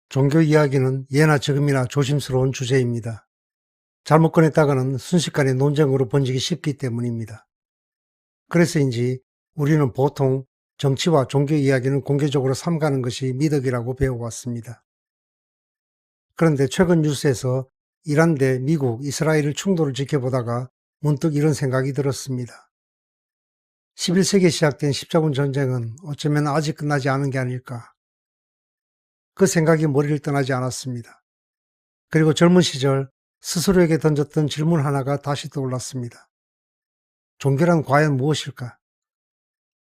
종교 이야기는 예나 지금이나 조심스러운 주제입니다. 잘못 꺼냈다가는 순식간에 논쟁으로 번지기 쉽기 때문입니다. 그래서인지 우리는 보통 정치와 종교 이야기는 공개적으로 삼가는 것이 미덕이라고 배워왔습니다. 그런데 최근 뉴스에서 이란 대 미국, 이스라엘 충돌을 지켜보다가 문득 이런 생각이 들었습니다. 11세기에 시작된 십자군 전쟁은 어쩌면 아직 끝나지 않은 게 아닐까. 그 생각이 머리를 떠나지 않았습니다. 그리고 젊은 시절 스스로에게 던졌던 질문 하나가 다시 떠올랐습니다. 종교란 과연 무엇일까?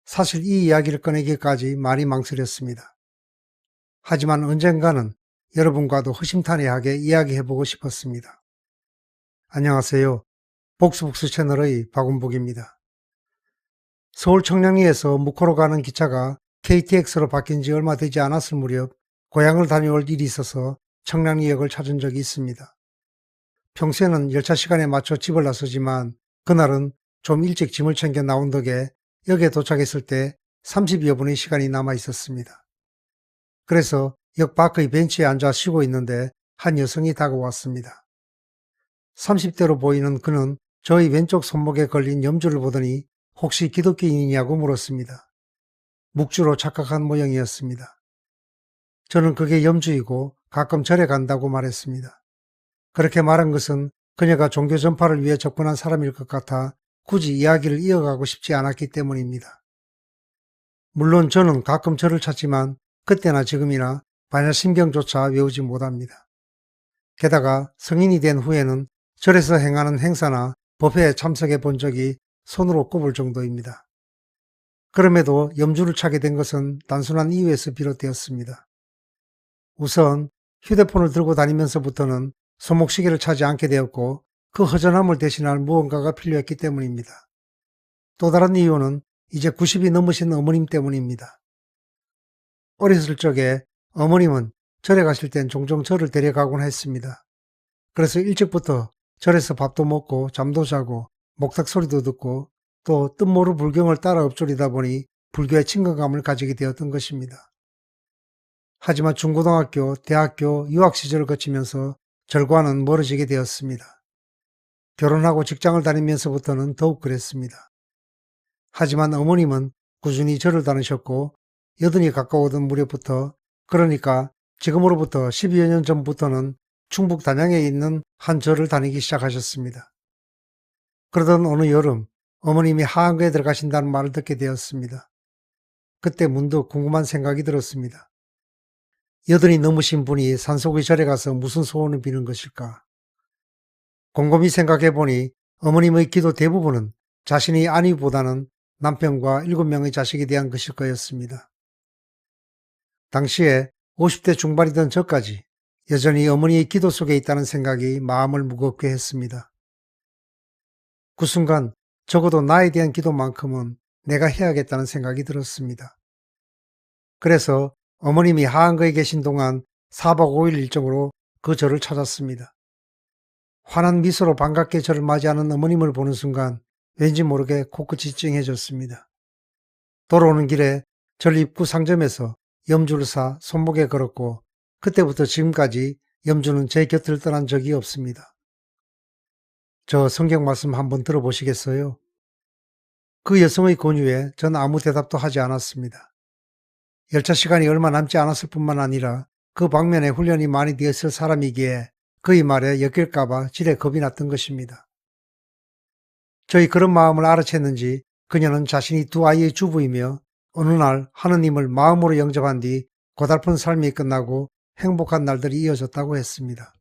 사실 이 이야기를 꺼내기까지 많이 망설였습니다. 하지만 언젠가는 여러분과도 허심탄회하게 이야기해보고 싶었습니다. 안녕하세요. 복수복수 채널의 박원복입니다. 서울 청량리에서 묵호로 가는 기차가 KTX로 바뀐 지 얼마 되지 않았을 무렵 고향을 다녀올 일이 있어서 청량리역을 찾은 적이 있습니다. 평소에는 열차 시간에 맞춰 집을 나서지만 그날은 좀 일찍 짐을 챙겨 나온 덕에 역에 도착했을 때 30여 분의 시간이 남아 있었습니다. 그래서 역 밖의 벤치에 앉아 쉬고 있는데 한 여성이 다가왔습니다. 30대로 보이는 그는 저의 왼쪽 손목에 걸린 염주를 보더니 혹시 기독교인이냐고 물었습니다. 묵주로 착각한 모양이었습니다. 저는 그게 염주이고 가끔 절에 간다고 말했습니다. 그렇게 말한 것은 그녀가 종교 전파를 위해 접근한 사람일 것 같아 굳이 이야기를 이어가고 싶지 않았기 때문입니다. 물론 저는 가끔 절을 찾지만 그때나 지금이나 반야심경조차 외우지 못합니다. 게다가 성인이 된 후에는 절에서 행하는 행사나 법회에 참석해 본 적이 손으로 꼽을 정도입니다. 그럼에도 염주를 차게 된 것은 단순한 이유에서 비롯되었습니다. 우선 휴대폰을 들고 다니면서부터는 손목시계를 차지 않게 되었고 그 허전함을 대신할 무언가가 필요했기 때문입니다. 또 다른 이유는 이제 90이 넘으신 어머님 때문입니다. 어렸을 적에 어머님은 절에 가실 땐 종종 저를 데려가곤 했습니다. 그래서 일찍부터 절에서 밥도 먹고 잠도 자고 목탁 소리도 듣고 또 뜻모를 불경을 따라 읊조리다 보니 불교의 친근감을 가지게 되었던 것입니다. 하지만 중고등학교, 대학교, 유학 시절을 거치면서 절과는 멀어지게 되었습니다. 결혼하고 직장을 다니면서부터는 더욱 그랬습니다. 하지만 어머님은 꾸준히 절을 다니셨고 80이 가까우던 무렵부터, 그러니까 지금으로부터 12여 년 전부터는 충북 단양에 있는 한 절을 다니기 시작하셨습니다. 그러던 어느 여름 어머님이 하한가에 들어가신다는 말을 듣게 되었습니다. 그때 문득 궁금한 생각이 들었습니다. 80이 넘으신 분이 산속의 절에 가서 무슨 소원을 비는 것일까? 곰곰이 생각해보니 어머님의 기도 대부분은 자신이 아니보다는 남편과 7명의 자식에 대한 것일 거였습니다. 당시에 50대 중반이던 저까지 여전히 어머니의 기도 속에 있다는 생각이 마음을 무겁게 했습니다. 그 순간 적어도 나에 대한 기도만큼은 내가 해야겠다는 생각이 들었습니다. 그래서 어머님이 하한가에 계신 동안 4박 5일 일정으로 그 절을 찾았습니다. 환한 미소로 반갑게 저를 맞이하는 어머님을 보는 순간 왠지 모르게 코끝이 찡해졌습니다. 돌아오는 길에 절 입구 상점에서 염주를 사 손목에 걸었고 그때부터 지금까지 염주는 제 곁을 떠난 적이 없습니다. 저 성경 말씀 한번 들어보시겠어요? 그 여성의 권유에 전 아무 대답도 하지 않았습니다. 열차 시간이 얼마 남지 않았을 뿐만 아니라 그 방면에 훈련이 많이 되었을 사람이기에 그의 말에 엮일까봐 지레 겁이 났던 것입니다. 저희 그런 마음을 알아챘는지 그녀는 자신이 2아이의 주부이며 어느 날 하느님을 마음으로 영접한 뒤 고달픈 삶이 끝나고 행복한 날들이 이어졌다고 했습니다.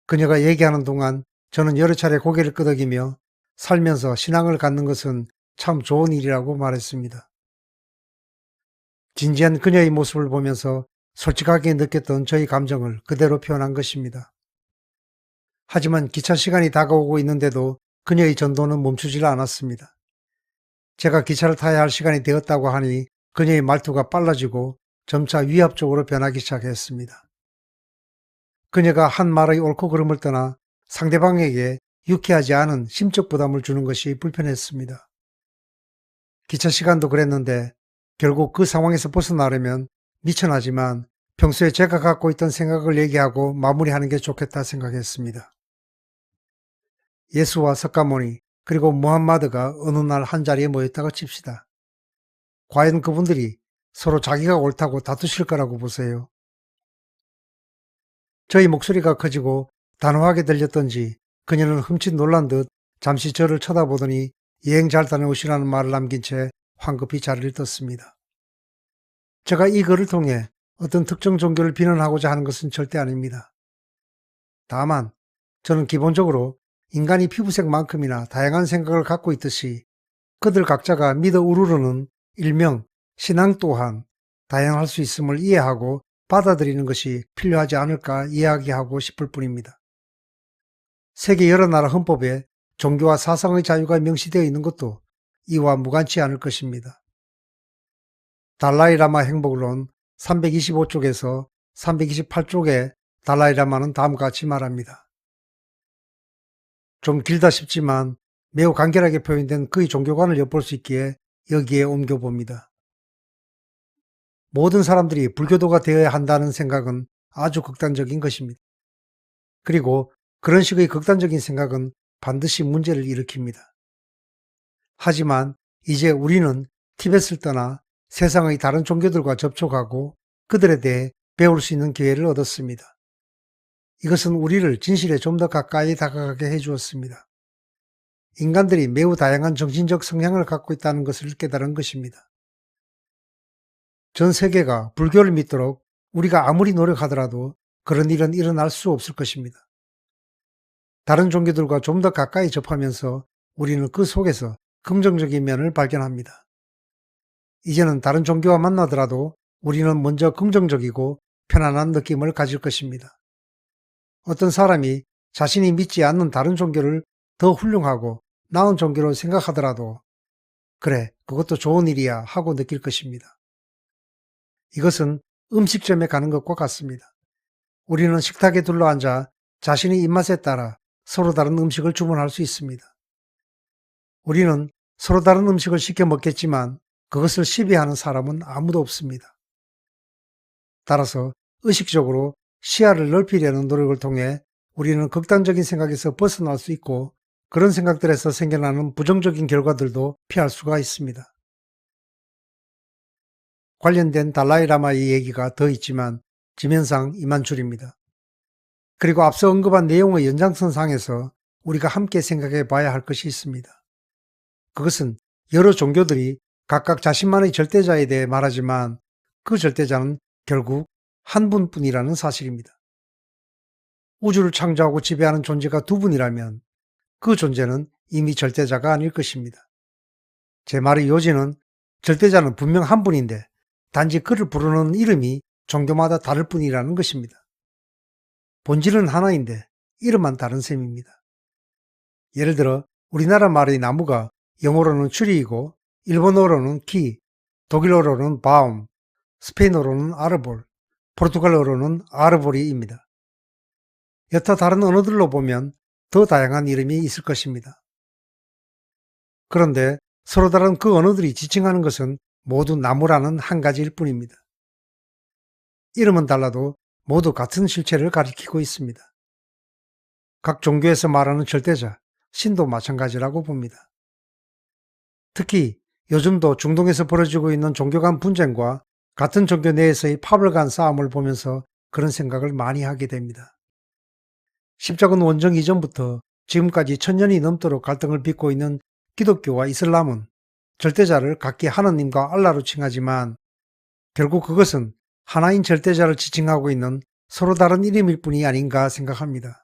그녀가 얘기하는 동안 저는 여러 차례 고개를 끄덕이며 살면서 신앙을 갖는 것은 참 좋은 일이라고 말했습니다. 진지한 그녀의 모습을 보면서 솔직하게 느꼈던 저의 감정을 그대로 표현한 것입니다. 하지만 기차 시간이 다가오고 있는데도 그녀의 전도는 멈추질 않았습니다. 제가 기차를 타야 할 시간이 되었다고 하니 그녀의 말투가 빨라지고 점차 위압적으로 변하기 시작했습니다. 그녀가 한 말의 옳고 그름을 떠나 상대방에게 유쾌하지 않은 심적 부담을 주는 것이 불편했습니다. 기차 시간도 그랬는데 결국 그 상황에서 벗어나려면 미천하지만 평소에 제가 갖고 있던 생각을 얘기하고 마무리하는 게 좋겠다 생각했습니다. 예수와 석가모니 그리고 무함마드가 어느 날 한자리에 모였다고 칩시다. 과연 그분들이 서로 자기가 옳다고 다투실 거라고 보세요. 저희 목소리가 커지고 단호하게 들렸던지 그녀는 흠칫 놀란 듯 잠시 저를 쳐다보더니 여행 잘 다녀오시라는 말을 남긴 채 황급히 자리를 떴습니다. 제가 이 글을 통해 어떤 특정 종교를 비난하고자 하는 것은 절대 아닙니다. 다만 저는 기본적으로 인간이 피부색만큼이나 다양한 생각을 갖고 있듯이 그들 각자가 믿어 우르르는 일명 신앙 또한 다양할 수 있음을 이해하고 받아들이는 것이 필요하지 않을까 이야기하고 싶을 뿐입니다. 세계 여러 나라 헌법에 종교와 사상의 자유가 명시되어 있는 것도 이와 무관치 않을 것입니다. 달라이라마 행복론 325쪽에서 328쪽에 달라이라마는 다음과 같이 말합니다. 좀 길다 싶지만 매우 간결하게 표현된 그의 종교관을 엿볼 수 있기에 여기에 옮겨봅니다. 모든 사람들이 불교도가 되어야 한다는 생각은 아주 극단적인 것입니다. 그리고 그런 식의 극단적인 생각은 반드시 문제를 일으킵니다. 하지만 이제 우리는 티벳을 떠나 세상의 다른 종교들과 접촉하고 그들에 대해 배울 수 있는 기회를 얻었습니다. 이것은 우리를 진실에 좀 더 가까이 다가가게 해주었습니다. 인간들이 매우 다양한 정신적 성향을 갖고 있다는 것을 깨달은 것입니다. 전 세계가 불교를 믿도록 우리가 아무리 노력하더라도 그런 일은 일어날 수 없을 것입니다. 다른 종교들과 좀 더 가까이 접하면서 우리는 그 속에서 긍정적인 면을 발견합니다. 이제는 다른 종교와 만나더라도 우리는 먼저 긍정적이고 편안한 느낌을 가질 것입니다. 어떤 사람이 자신이 믿지 않는 다른 종교를 더 훌륭하고 나은 종교로 생각하더라도 그래, 그것도 좋은 일이야 하고 느낄 것입니다. 이것은 음식점에 가는 것과 같습니다. 우리는 식탁에 둘러앉아 자신의 입맛에 따라 서로 다른 음식을 주문할 수 있습니다. 우리는 서로 다른 음식을 시켜 먹겠지만 그것을 시비하는 사람은 아무도 없습니다. 따라서 의식적으로 시야를 넓히려는 노력을 통해 우리는 극단적인 생각에서 벗어날 수 있고 그런 생각들에서 생겨나는 부정적인 결과들도 피할 수가 있습니다. 관련된 달라이라마의 얘기가 더 있지만 지면상 이만 줄입니다. 그리고 앞서 언급한 내용의 연장선상에서 우리가 함께 생각해 봐야 할 것이 있습니다. 그것은 여러 종교들이 각각 자신만의 절대자에 대해 말하지만 그 절대자는 결국 한 분뿐이라는 사실입니다. 우주를 창조하고 지배하는 존재가 두 분이라면 그 존재는 이미 절대자가 아닐 것입니다. 제 말의 요지는 절대자는 분명 한 분인데 단지 그를 부르는 이름이 종교마다 다를 뿐이라는 것입니다. 본질은 하나인데 이름만 다른 셈입니다. 예를 들어 우리나라 말의 나무가 영어로는 추리이고 일본어로는 키, 독일어로는 바움, 스페인어로는 아르볼, 포르투갈어로는 아르보리입니다. 여타 다른 언어들로 보면 더 다양한 이름이 있을 것입니다. 그런데 서로 다른 그 언어들이 지칭하는 것은 모두 나무라는 한 가지일 뿐입니다. 이름은 달라도 모두 같은 실체를 가리키고 있습니다. 각 종교에서 말하는 절대자, 신도 마찬가지라고 봅니다. 특히 요즘도 중동에서 벌어지고 있는 종교 간 분쟁과 같은 종교 내에서의 파벌 간 싸움을 보면서 그런 생각을 많이 하게 됩니다. 십자군 원정 이전부터 지금까지 1000년이 넘도록 갈등을 빚고 있는 기독교와 이슬람은 절대자를 각기 하느님과 알라로 칭하지만 결국 그것은 하나인 절대자를 지칭하고 있는 서로 다른 이름일 뿐이 아닌가 생각합니다.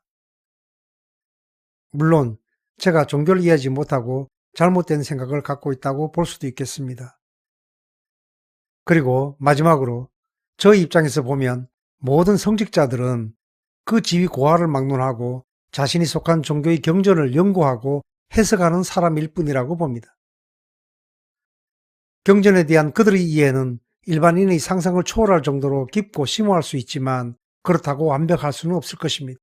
물론 제가 종교를 이해하지 못하고 잘못된 생각을 갖고 있다고 볼 수도 있겠습니다. 그리고 마지막으로 저의 입장에서 보면 모든 성직자들은 그 지위 고하를 막론하고 자신이 속한 종교의 경전을 연구하고 해석하는 사람일 뿐이라고 봅니다. 경전에 대한 그들의 이해는 일반인의 상상을 초월할 정도로 깊고 심오할 수 있지만 그렇다고 완벽할 수는 없을 것입니다.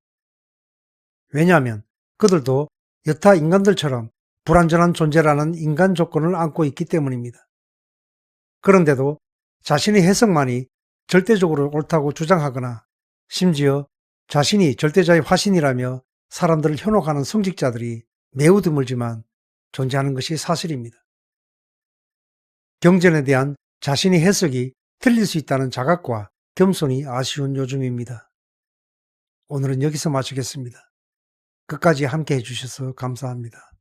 왜냐하면 그들도 여타 인간들처럼 불완전한 존재라는 인간 조건을 안고 있기 때문입니다. 그런데도 자신의 해석만이 절대적으로 옳다고 주장하거나 심지어 자신이 절대자의 화신이라며 사람들을 현혹하는 성직자들이 매우 드물지만 존재하는 것이 사실입니다. 경전에 대한 자신의 해석이 틀릴 수 있다는 자각과 겸손이 아쉬운 요즘입니다. 오늘은 여기서 마치겠습니다. 끝까지 함께 해주셔서 감사합니다.